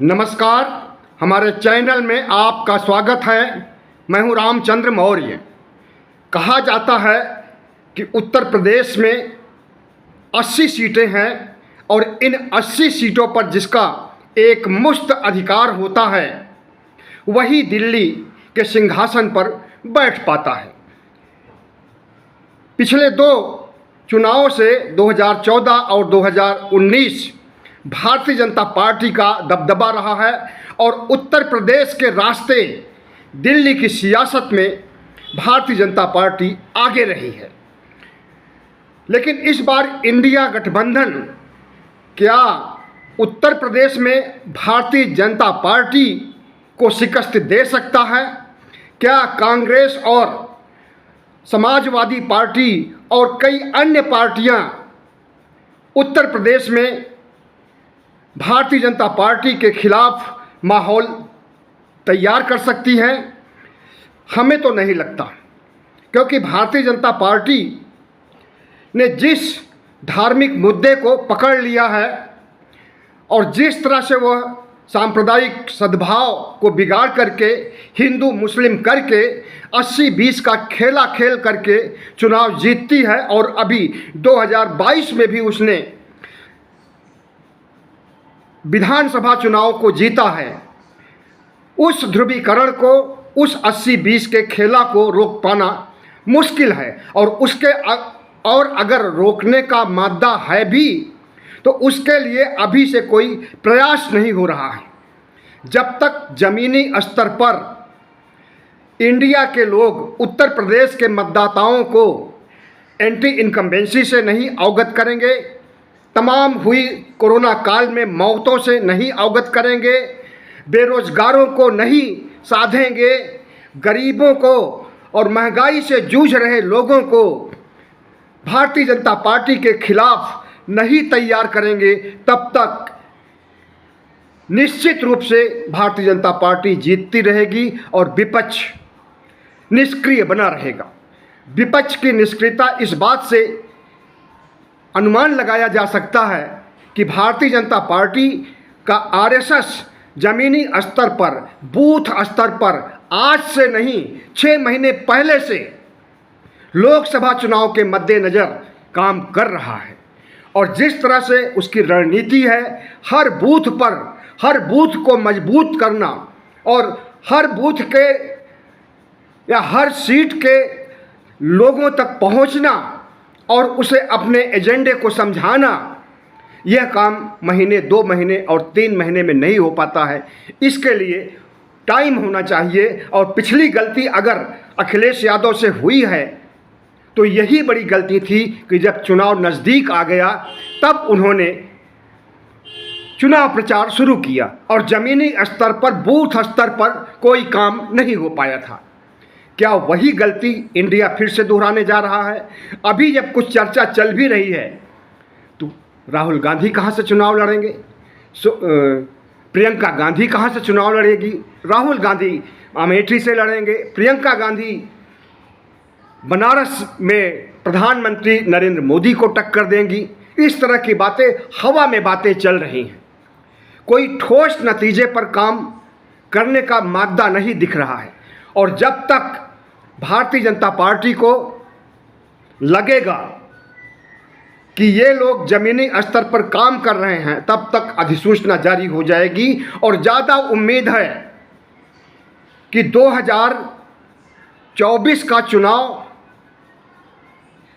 नमस्कार, हमारे चैनल में आपका स्वागत है। मैं हूं रामचंद्र मौर्य। कहा जाता है कि उत्तर प्रदेश में 80 सीटें हैं और इन 80 सीटों पर जिसका एक मुश्त अधिकार होता है वही दिल्ली के सिंहासन पर बैठ पाता है। पिछले दो चुनावों से 2014 और 2019 भारतीय जनता पार्टी का दबदबा रहा है और उत्तर प्रदेश के रास्ते दिल्ली की सियासत में भारतीय जनता पार्टी आगे रही है। लेकिन इस बार इंडिया गठबंधन क्या उत्तर प्रदेश में भारतीय जनता पार्टी को शिकस्त दे सकता है? क्या कांग्रेस और समाजवादी पार्टी और कई अन्य पार्टियां उत्तर प्रदेश में भारतीय जनता पार्टी के खिलाफ माहौल तैयार कर सकती हैं? हमें तो नहीं लगता, क्योंकि भारतीय जनता पार्टी ने जिस धार्मिक मुद्दे को पकड़ लिया है और जिस तरह से वह सांप्रदायिक सद्भाव को बिगाड़ करके हिंदू मुस्लिम करके 80-20 का खेला खेल करके चुनाव जीतती है और अभी 2022 में भी उसने विधानसभा चुनाव को जीता है, उस ध्रुवीकरण को, उस 80-20 के खेला को रोक पाना मुश्किल है। और अगर रोकने का मादा है भी तो उसके लिए अभी से कोई प्रयास नहीं हो रहा है। जब तक ज़मीनी स्तर पर इंडिया के लोग उत्तर प्रदेश के मतदाताओं को एंटी इनकम्बेंसी से नहीं अवगत करेंगे, तमाम हुई कोरोना काल में मौतों से नहीं अवगत करेंगे, बेरोजगारों को नहीं साधेंगे, गरीबों को और महंगाई से जूझ रहे लोगों को भारतीय जनता पार्टी के खिलाफ नहीं तैयार करेंगे, तब तक निश्चित रूप से भारतीय जनता पार्टी जीतती रहेगी और विपक्ष निष्क्रिय बना रहेगा। विपक्ष की निष्क्रियता इस बात से अनुमान लगाया जा सकता है कि भारतीय जनता पार्टी का आरएसएस ज़मीनी स्तर पर, बूथ स्तर पर आज से नहीं 6 महीने पहले से लोकसभा चुनाव के मद्देनज़र काम कर रहा है। और जिस तरह से उसकी रणनीति है, हर बूथ पर, हर बूथ को मजबूत करना और हर बूथ के या हर सीट के लोगों तक पहुंचना और उसे अपने एजेंडे को समझाना, यह काम महीने, 2 महीने और 3 महीने में नहीं हो पाता है। इसके लिए टाइम होना चाहिए। और पिछली गलती अगर अखिलेश यादव से हुई है तो यही बड़ी गलती थी कि जब चुनाव नज़दीक आ गया तब उन्होंने चुनाव प्रचार शुरू किया और ज़मीनी स्तर पर, बूथ स्तर पर कोई काम नहीं हो पाया था। क्या वही गलती इंडिया फिर से दोहराने जा रहा है? अभी जब कुछ चर्चा चल भी रही है तो राहुल गांधी कहाँ से चुनाव लड़ेंगे, प्रियंका गांधी कहाँ से चुनाव लड़ेगी? राहुल गांधी अमेठी से लड़ेंगे, प्रियंका गांधी बनारस में प्रधानमंत्री नरेंद्र मोदी को टक्कर देंगी। इस तरह की बातें, हवा में बातें चल रही हैं। कोई ठोस नतीजे पर काम करने का मादा नहीं दिख रहा है। और जब तक भारतीय जनता पार्टी को लगेगा कि ये लोग ज़मीनी स्तर पर काम कर रहे हैं, तब तक अधिसूचना जारी हो जाएगी। और ज़्यादा उम्मीद है कि 2024 का चुनाव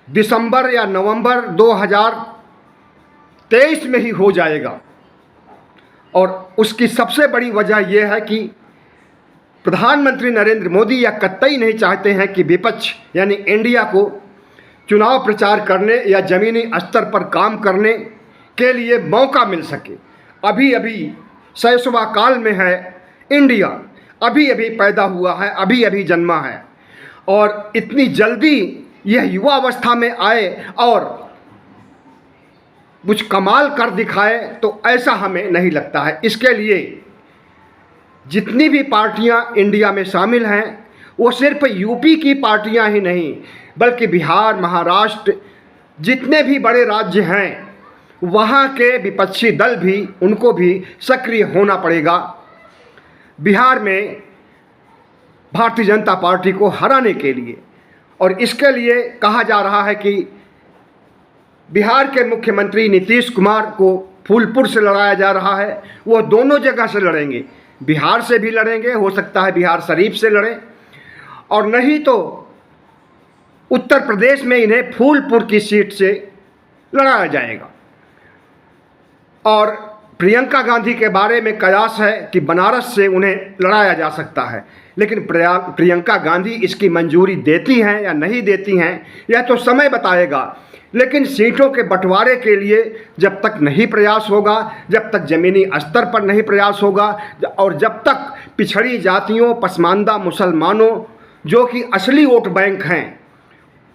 दिसंबर या नवंबर 2023 में ही हो जाएगा। और उसकी सबसे बड़ी वजह यह है कि प्रधानमंत्री नरेंद्र मोदी या कतई नहीं चाहते हैं कि विपक्ष यानी इंडिया को चुनाव प्रचार करने या ज़मीनी स्तर पर काम करने के लिए मौका मिल सके। अभी अभी शैशवा काल में है इंडिया, अभी अभी पैदा हुआ है, अभी अभी जन्मा है और इतनी जल्दी यह युवा अवस्था में आए और कुछ कमाल कर दिखाए तो ऐसा हमें नहीं लगता है। इसके लिए जितनी भी पार्टियां इंडिया में शामिल हैं वो सिर्फ यूपी की पार्टियां ही नहीं बल्कि बिहार, महाराष्ट्र, जितने भी बड़े राज्य हैं वहाँ के विपक्षी दल भी, उनको भी सक्रिय होना पड़ेगा बिहार में भारतीय जनता पार्टी को हराने के लिए। और इसके लिए कहा जा रहा है कि बिहार के मुख्यमंत्री नीतीश कुमार को फूलपुर से लड़ाया जा रहा है। वो दोनों जगह से लड़ेंगे, बिहार से भी लड़ेंगे, हो सकता है बिहार शरीफ से लड़ें, और नहीं तो उत्तर प्रदेश में इन्हें फूलपुर की सीट से लड़ाया जाएगा। और प्रियंका गांधी के बारे में कयास है कि बनारस से उन्हें लड़ाया जा सकता है, लेकिन प्रियंका गांधी इसकी मंजूरी देती हैं या नहीं देती हैं यह तो समय बताएगा। लेकिन सीटों के बंटवारे के लिए जब तक नहीं प्रयास होगा, जब तक ज़मीनी स्तर पर नहीं प्रयास होगा, और जब तक पिछड़ी जातियों, पसमानदा मुसलमानों, जो कि असली वोट बैंक हैं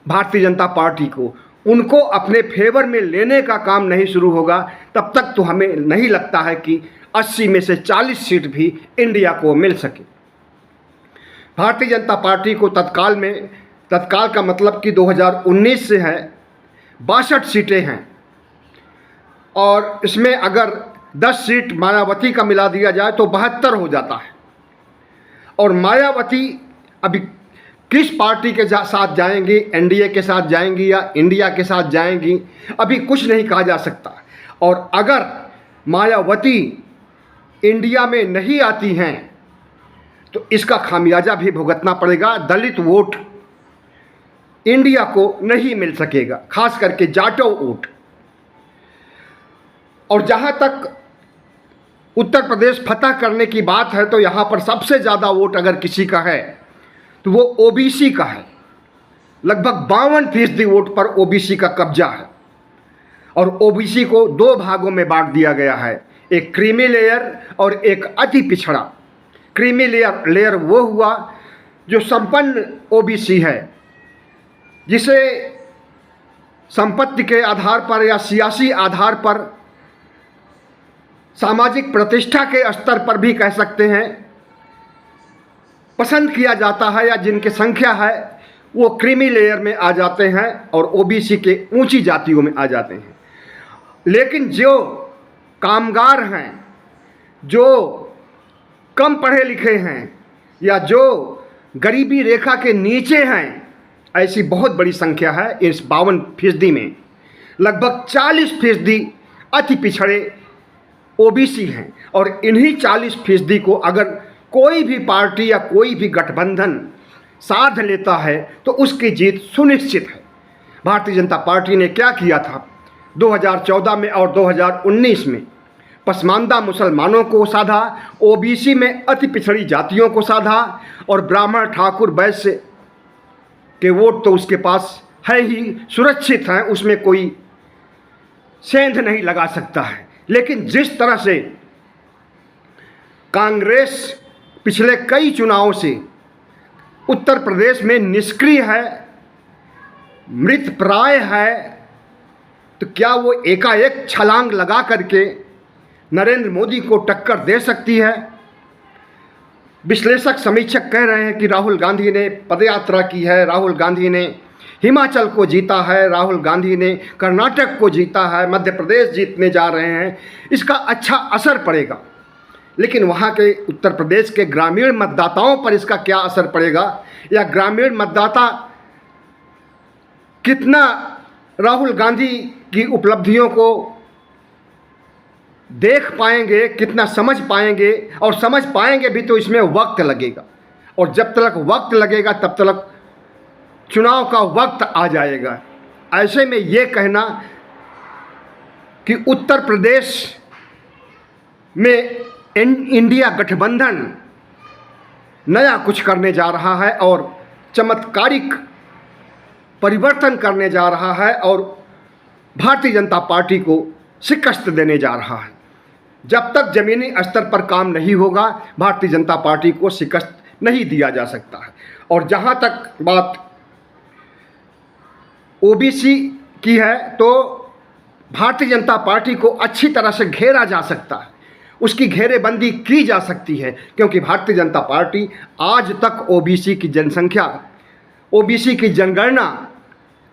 भारतीय जनता पार्टी को, उनको अपने फेवर में लेने का काम नहीं शुरू होगा, तब तक तो हमें नहीं लगता है कि 80 में से 40 सीट भी इंडिया को मिल सके। भारतीय जनता पार्टी को तत्काल का मतलब कि 2019 से है 62 सीटें हैं, और इसमें अगर 10 सीट मायावती का मिला दिया जाए तो 72 हो जाता है। और मायावती अभी किस पार्टी के साथ जाएंगी, एनडीए के साथ जाएंगी या इंडिया के साथ जाएंगी, अभी कुछ नहीं कहा जा सकता। और अगर मायावती इंडिया में नहीं आती हैं तो इसका खामियाजा भी भुगतना पड़ेगा। दलित वोट इंडिया को नहीं मिल सकेगा, खास करके जाटो वोट। और जहां तक उत्तर प्रदेश फतह करने की बात है तो यहाँ पर सबसे ज़्यादा वोट अगर किसी का है तो वो ओबीसी का है। लगभग 52% वोट पर ओबीसी का कब्जा है। और ओबीसी को 2 भागों में बांट दिया गया है, एक क्रीमी लेयर और एक अति पिछड़ा। क्रीमी लेयर वो हुआ जो संपन्न ओबीसी है, जिसे संपत्ति के आधार पर या सियासी आधार पर, सामाजिक प्रतिष्ठा के स्तर पर भी कह सकते हैं, पसंद किया जाता है, या जिनकी संख्या है वो क्रीमी लेयर में आ जाते हैं और ओबीसी के ऊंची जातियों में आ जाते हैं। लेकिन जो कामगार हैं, जो कम पढ़े लिखे हैं, या जो गरीबी रेखा के नीचे हैं, ऐसी बहुत बड़ी संख्या है इस 52% में। लगभग 40% अति पिछड़े ओबीसी हैं। और इन्हीं 40% को अगर कोई भी पार्टी या कोई भी गठबंधन साध लेता है तो उसकी जीत सुनिश्चित है। भारतीय जनता पार्टी ने क्या किया था 2014 में और 2019 में? पसमानदा मुसलमानों को साधा, ओबीसी में अति पिछड़ी जातियों को साधा, और ब्राह्मण, ठाकुर, वैश्य के वोट तो उसके पास है ही, सुरक्षित हैं, उसमें कोई सेंध नहीं लगा सकता है। लेकिन जिस तरह से कांग्रेस पिछले कई चुनावों से उत्तर प्रदेश में निष्क्रिय है, मृतप्राय है, तो क्या वो एकाएक छलांग लगा करके नरेंद्र मोदी को टक्कर दे सकती है? विश्लेषक, समीक्षक कह रहे हैं कि राहुल गांधी ने पदयात्रा की है, राहुल गांधी ने हिमाचल को जीता है, राहुल गांधी ने कर्नाटक को जीता है, मध्य प्रदेश जीतने जा रहे हैं, इसका अच्छा असर पड़ेगा। लेकिन वहाँ के उत्तर प्रदेश के ग्रामीण मतदाताओं पर इसका क्या असर पड़ेगा, या ग्रामीण मतदाता कितना राहुल गांधी की उपलब्धियों को देख पाएंगे, कितना समझ पाएंगे? और समझ पाएंगे भी तो इसमें वक्त लगेगा, और जब तक वक्त लगेगा तब तक चुनाव का वक्त आ जाएगा। ऐसे में ये कहना कि उत्तर प्रदेश में इंडिया गठबंधन नया कुछ करने जा रहा है और चमत्कारिक परिवर्तन करने जा रहा है और भारतीय जनता पार्टी को शिकस्त देने जा रहा है, जब तक ज़मीनी स्तर पर काम नहीं होगा भारतीय जनता पार्टी को शिकस्त नहीं दिया जा सकता है। और जहाँ तक बात ओबीसी की है तो भारतीय जनता पार्टी को अच्छी तरह से घेरा जा सकता है, उसकी घेरेबंदी की जा सकती है, क्योंकि भारतीय जनता पार्टी आज तक ओबीसी की जनसंख्या, ओबीसी की जनगणना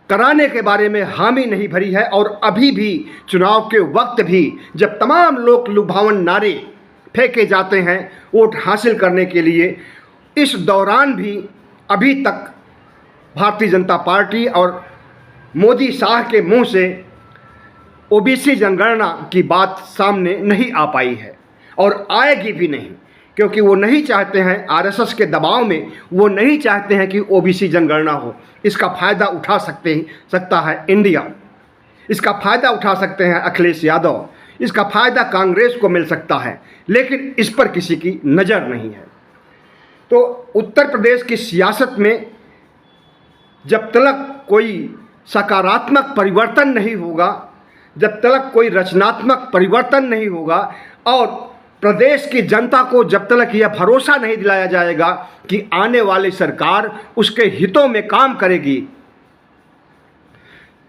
कराने के बारे में हामी नहीं भरी है। और अभी भी चुनाव के वक्त भी जब तमाम लोग लुभावन नारे फेंके जाते हैं वोट हासिल करने के लिए, इस दौरान भी अभी तक भारतीय जनता पार्टी और मोदी शाह के मुंह से ओबीसी जनगणना की बात सामने नहीं आ पाई है और आएगी भी नहीं, क्योंकि वो नहीं चाहते हैं, आरएसएस के दबाव में वो नहीं चाहते हैं कि ओबीसी जनगणना हो। इसका फ़ायदा उठा सकता है इंडिया, इसका फ़ायदा उठा सकते हैं अखिलेश यादव, इसका फ़ायदा कांग्रेस को मिल सकता है, लेकिन इस पर किसी की नज़र नहीं है। तो उत्तर प्रदेश की सियासत में जब तक कोई सकारात्मक परिवर्तन नहीं होगा, जब तक कोई रचनात्मक परिवर्तन नहीं होगा और प्रदेश की जनता को जब तक यह भरोसा नहीं दिलाया जाएगा कि आने वाली सरकार उसके हितों में काम करेगी,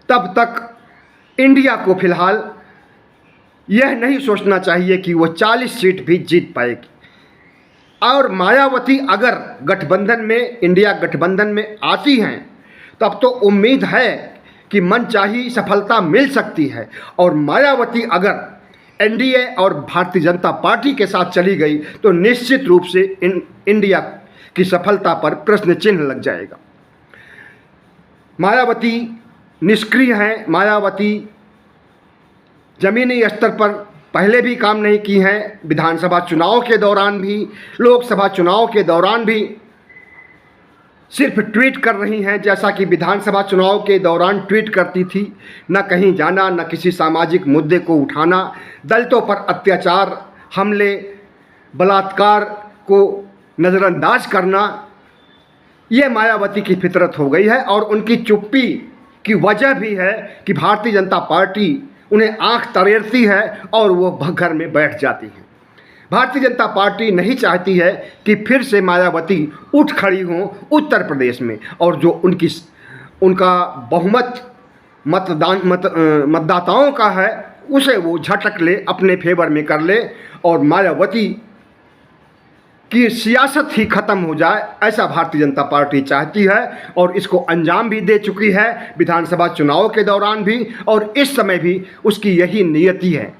तब तक इंडिया को फिलहाल यह नहीं सोचना चाहिए कि वो 40 सीट भी जीत पाएगी। और मायावती अगर गठबंधन में, इंडिया गठबंधन में आती हैं, तब तो उम्मीद है कि मनचाही सफलता मिल सकती है। और मायावती अगर एनडीए और भारतीय जनता पार्टी के साथ चली गई तो निश्चित रूप से इंडिया की सफलता पर प्रश्न चिन्ह लग जाएगा। मायावती निष्क्रिय हैं, मायावती ज़मीनी स्तर पर पहले भी काम नहीं की हैं, विधानसभा चुनाव के दौरान भी, लोकसभा चुनाव के दौरान भी सिर्फ ट्वीट कर रही हैं, जैसा कि विधानसभा चुनाव के दौरान ट्वीट करती थी। न कहीं जाना, न किसी सामाजिक मुद्दे को उठाना, दलितों पर अत्याचार, हमले, बलात्कार को नज़रअंदाज करना, ये मायावती की फितरत हो गई है। और उनकी चुप्पी की वजह भी है कि भारतीय जनता पार्टी उन्हें आंख तरेरती है और वो घर में बैठ जाती है। भारतीय जनता पार्टी नहीं चाहती है कि फिर से मायावती उठ खड़ी हों उत्तर प्रदेश में और जो उनका बहुमत मतदाताओं का है उसे वो झटक ले, अपने फेवर में कर ले और मायावती की सियासत ही ख़त्म हो जाए, ऐसा भारतीय जनता पार्टी चाहती है। और इसको अंजाम भी दे चुकी है विधानसभा चुनाव के दौरान भी, और इस समय भी उसकी यही नियति है।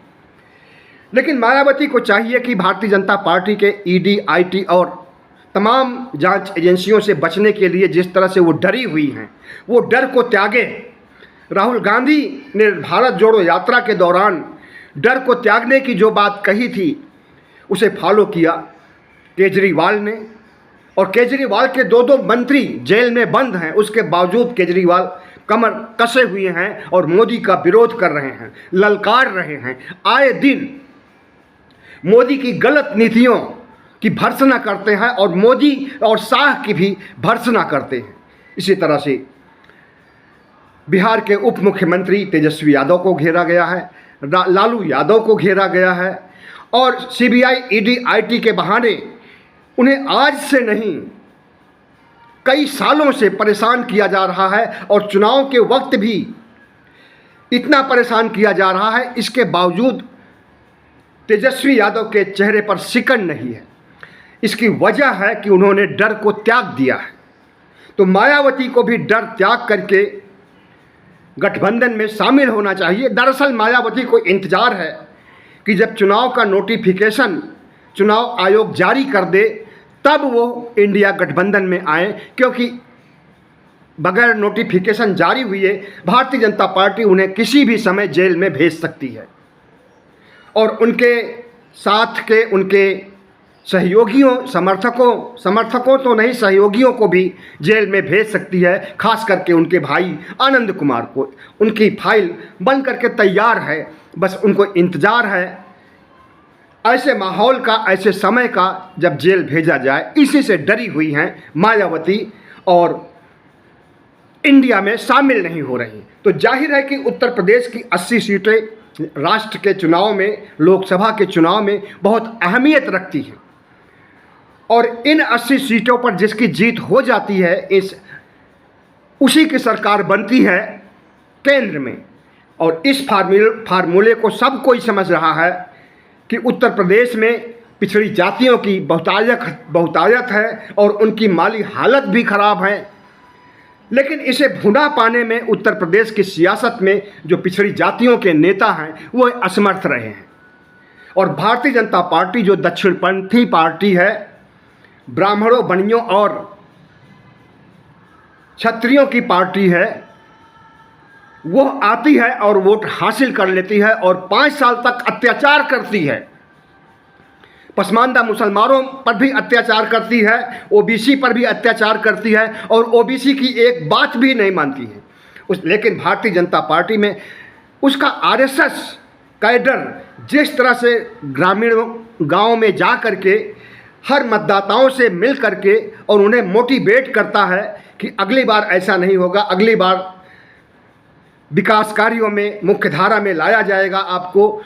लेकिन मायावती को चाहिए कि भारतीय जनता पार्टी के ईडी, आईटी और तमाम जांच एजेंसियों से बचने के लिए जिस तरह से वो डरी हुई हैं, वो डर को त्यागे। राहुल गांधी ने भारत जोड़ो यात्रा के दौरान डर को त्यागने की जो बात कही थी उसे फॉलो किया केजरीवाल ने, और केजरीवाल के दो मंत्री जेल में बंद हैं, उसके बावजूद केजरीवाल कमर कसे हुए हैं और मोदी का विरोध कर रहे हैं, ललकार रहे हैं, आए दिन मोदी की गलत नीतियों की भर्त्सना करते हैं और मोदी और शाह की भी भर्त्सना करते हैं। इसी तरह से बिहार के उप मुख्यमंत्री तेजस्वी यादव को घेरा गया है, लालू यादव को घेरा गया है, और सीबीआई, ईडी, आईटी के बहाने उन्हें आज से नहीं कई सालों से परेशान किया जा रहा है और चुनाव के वक्त भी इतना परेशान किया जा रहा है। इसके बावजूद तेजस्वी यादव के चेहरे पर सिकन नहीं है। इसकी वजह है कि उन्होंने डर को त्याग दिया है। तो मायावती को भी डर त्याग करके गठबंधन में शामिल होना चाहिए। दरअसल मायावती को इंतजार है कि जब चुनाव का नोटिफिकेशन चुनाव आयोग जारी कर दे तब वो इंडिया गठबंधन में आए, क्योंकि बगैर नोटिफिकेशन जारी हुए भारतीय जनता पार्टी उन्हें किसी भी समय जेल में भेज सकती है और उनके साथ के उनके सहयोगियों, समर्थकों तो नहीं, सहयोगियों को भी जेल में भेज सकती है। खास करके उनके भाई आनंद कुमार को, उनकी फाइल बन करके तैयार है, बस उनको इंतज़ार है ऐसे माहौल का, ऐसे समय का जब जेल भेजा जाए। इसी से डरी हुई हैं मायावती और इंडिया में शामिल नहीं हो रही। तो जाहिर है कि उत्तर प्रदेश की 80 सीटें राष्ट्र के चुनाव में, लोकसभा के चुनाव में बहुत अहमियत रखती हैं और इन 80 सीटों पर जिसकी जीत हो जाती है उसी की सरकार बनती है केंद्र में। और इस फार्मूले को सब कोई समझ रहा है कि उत्तर प्रदेश में पिछड़ी जातियों की बहुतायत है और उनकी माली हालत भी ख़राब है। लेकिन इसे भुना पाने में उत्तर प्रदेश की सियासत में जो पिछड़ी जातियों के नेता हैं वो असमर्थ रहे हैं। और भारतीय जनता पार्टी जो दक्षिणपंथी पार्टी है, ब्राह्मणों, बनियों और क्षत्रियों की पार्टी है, वो आती है और वोट हासिल कर लेती है और 5 साल तक अत्याचार करती है। पसमानदा मुसलमानों पर भी अत्याचार करती है, ओबीसी पर भी अत्याचार करती है और ओबीसी की एक बात भी नहीं मानती है। लेकिन भारतीय जनता पार्टी में उसका आरएसएस कैडर जिस तरह से ग्रामीण गांव में जा कर के हर मतदाताओं से मिल करके और उन्हें मोटिवेट करता है कि अगली बार ऐसा नहीं होगा, अगली बार विकास कार्यों में मुख्यधारा में लाया जाएगा, आपको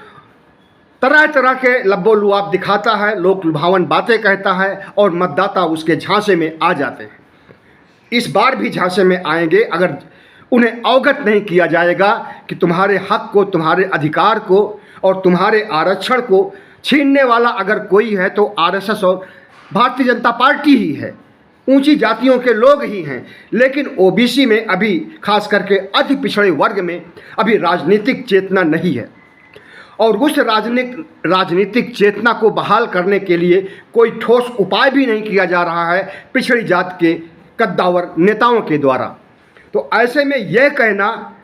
तरह तरह के लब्बो लुआब दिखाता है, लोक लुभावन बातें कहता है और मतदाता उसके झांसे में आ जाते हैं। इस बार भी झांसे में आएंगे अगर उन्हें अवगत नहीं किया जाएगा कि तुम्हारे हक को, तुम्हारे अधिकार को और तुम्हारे आरक्षण को छीनने वाला अगर कोई है तो आरएसएस और भारतीय जनता पार्टी ही है, ऊंची जातियों के लोग ही हैं। लेकिन ओबीसी में अभी खास करके अति पिछड़े वर्ग में अभी राजनीतिक चेतना नहीं है और उस राजनीतिक चेतना को बहाल करने के लिए कोई ठोस उपाय भी नहीं किया जा रहा है पिछड़ी जात के कद्दावर नेताओं के द्वारा। तो ऐसे में यह कहना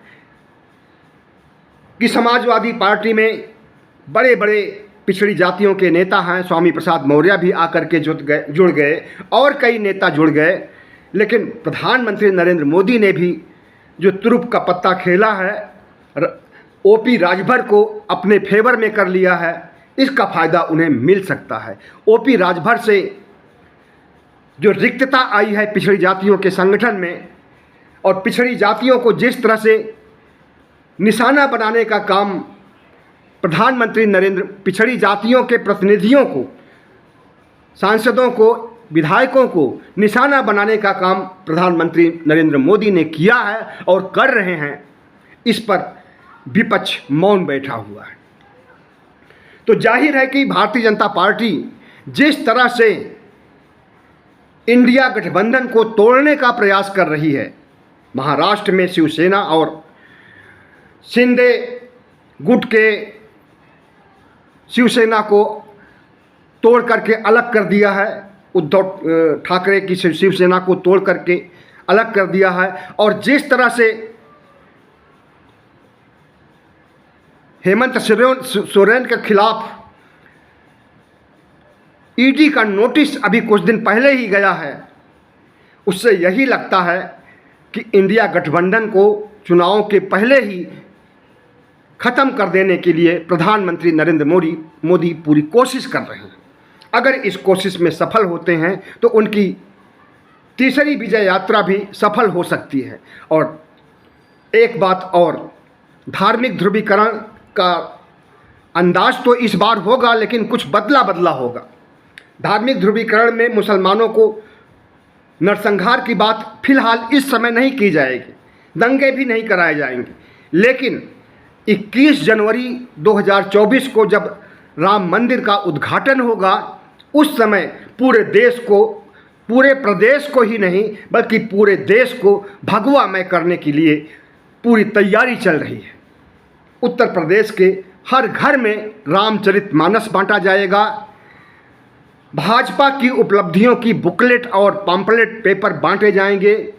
कि समाजवादी पार्टी में बड़े बड़े पिछड़ी जातियों के नेता हैं, स्वामी प्रसाद मौर्य भी आकर के जुड़ गए और कई नेता जुड़ गए, लेकिन प्रधानमंत्री नरेंद्र मोदी ने भी जो तुरुप का पत्ता खेला है, ओपी राजभर को अपने फेवर में कर लिया है, इसका फ़ायदा उन्हें मिल सकता है। ओपी राजभर से जो रिक्तता आई है पिछड़ी जातियों के संगठन में और पिछड़ी जातियों को जिस तरह से निशाना बनाने का काम प्रधानमंत्री नरेंद्र, पिछड़ी जातियों के प्रतिनिधियों को, सांसदों को, विधायकों को निशाना बनाने का काम प्रधानमंत्री नरेंद्र मोदी ने किया है और कर रहे हैं, इस पर विपक्ष मौन बैठा हुआ है। तो जाहिर है कि भारतीय जनता पार्टी जिस तरह से इंडिया गठबंधन को तोड़ने का प्रयास कर रही है, महाराष्ट्र में शिवसेना और शिंदे गुट के शिवसेना को तोड़ करके अलग कर दिया है, उद्धव ठाकरे की शिवसेना को तोड़ करके अलग कर दिया है और जिस तरह से हेमंत सोरेन के खिलाफ ईडी का नोटिस अभी कुछ दिन पहले ही गया है, उससे यही लगता है कि इंडिया गठबंधन को चुनाव के पहले ही ख़त्म कर देने के लिए प्रधानमंत्री नरेंद्र मोदी पूरी कोशिश कर रहे हैं। अगर इस कोशिश में सफल होते हैं तो उनकी तीसरी विजय यात्रा भी सफल हो सकती है। और एक बात और, धार्मिक ध्रुवीकरण का अंदाज तो इस बार होगा लेकिन कुछ बदला होगा। धार्मिक ध्रुवीकरण में मुसलमानों को नरसंहार की बात फिलहाल इस समय नहीं की जाएगी, दंगे भी नहीं कराए जाएंगे, लेकिन 21 जनवरी 2024 को जब राम मंदिर का उद्घाटन होगा उस समय पूरे देश को, पूरे प्रदेश को ही नहीं बल्कि पूरे देश को भगवामय करने के लिए पूरी तैयारी चल रही है। उत्तर प्रदेश के हर घर में रामचरितमानस बांटा जाएगा, भाजपा की उपलब्धियों की बुकलेट और पम्पलेट पेपर बांटे जाएंगे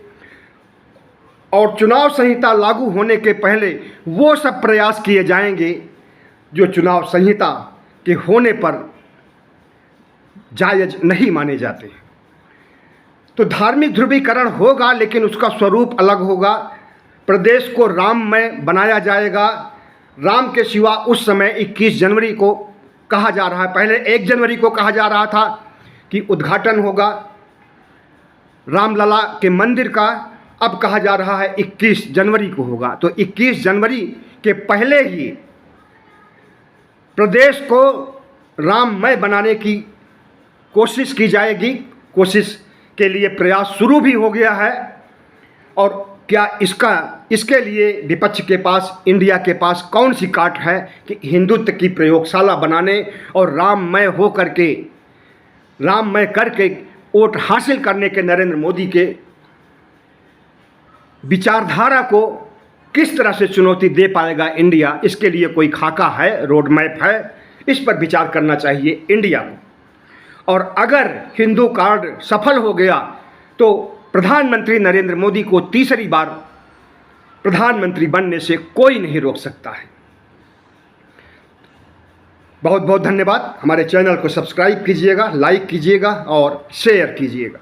और चुनाव संहिता लागू होने के पहले वो सब प्रयास किए जाएंगे जो चुनाव संहिता के होने पर जायज़ नहीं माने जाते। तो धार्मिक ध्रुवीकरण होगा लेकिन उसका स्वरूप अलग होगा। प्रदेश को राममय बनाया जाएगा। राम के सिवा उस समय 21 जनवरी को कहा जा रहा है, पहले 1 जनवरी को कहा जा रहा था कि उद्घाटन होगा रामलला के मंदिर का, अब कहा जा रहा है 21 जनवरी को होगा। तो 21 जनवरी के पहले ही प्रदेश को राममय बनाने की कोशिश की जाएगी। कोशिश के लिए प्रयास शुरू भी हो गया है और क्या इसके लिए विपक्ष के पास, इंडिया के पास कौन सी काट है कि हिंदुत्व की प्रयोगशाला बनाने और राममय करके वोट हासिल करने के नरेंद्र मोदी के विचारधारा को किस तरह से चुनौती दे पाएगा इंडिया, इसके लिए कोई खाका है, रोड मैप है, इस पर विचार करना चाहिए इंडिया को। और अगर हिंदू कार्ड सफल हो गया तो प्रधानमंत्री नरेंद्र मोदी को तीसरी बार प्रधानमंत्री बनने से कोई नहीं रोक सकता है। बहुत बहुत धन्यवाद। हमारे चैनल को सब्सक्राइब कीजिएगा, लाइक कीजिएगा और शेयर कीजिएगा।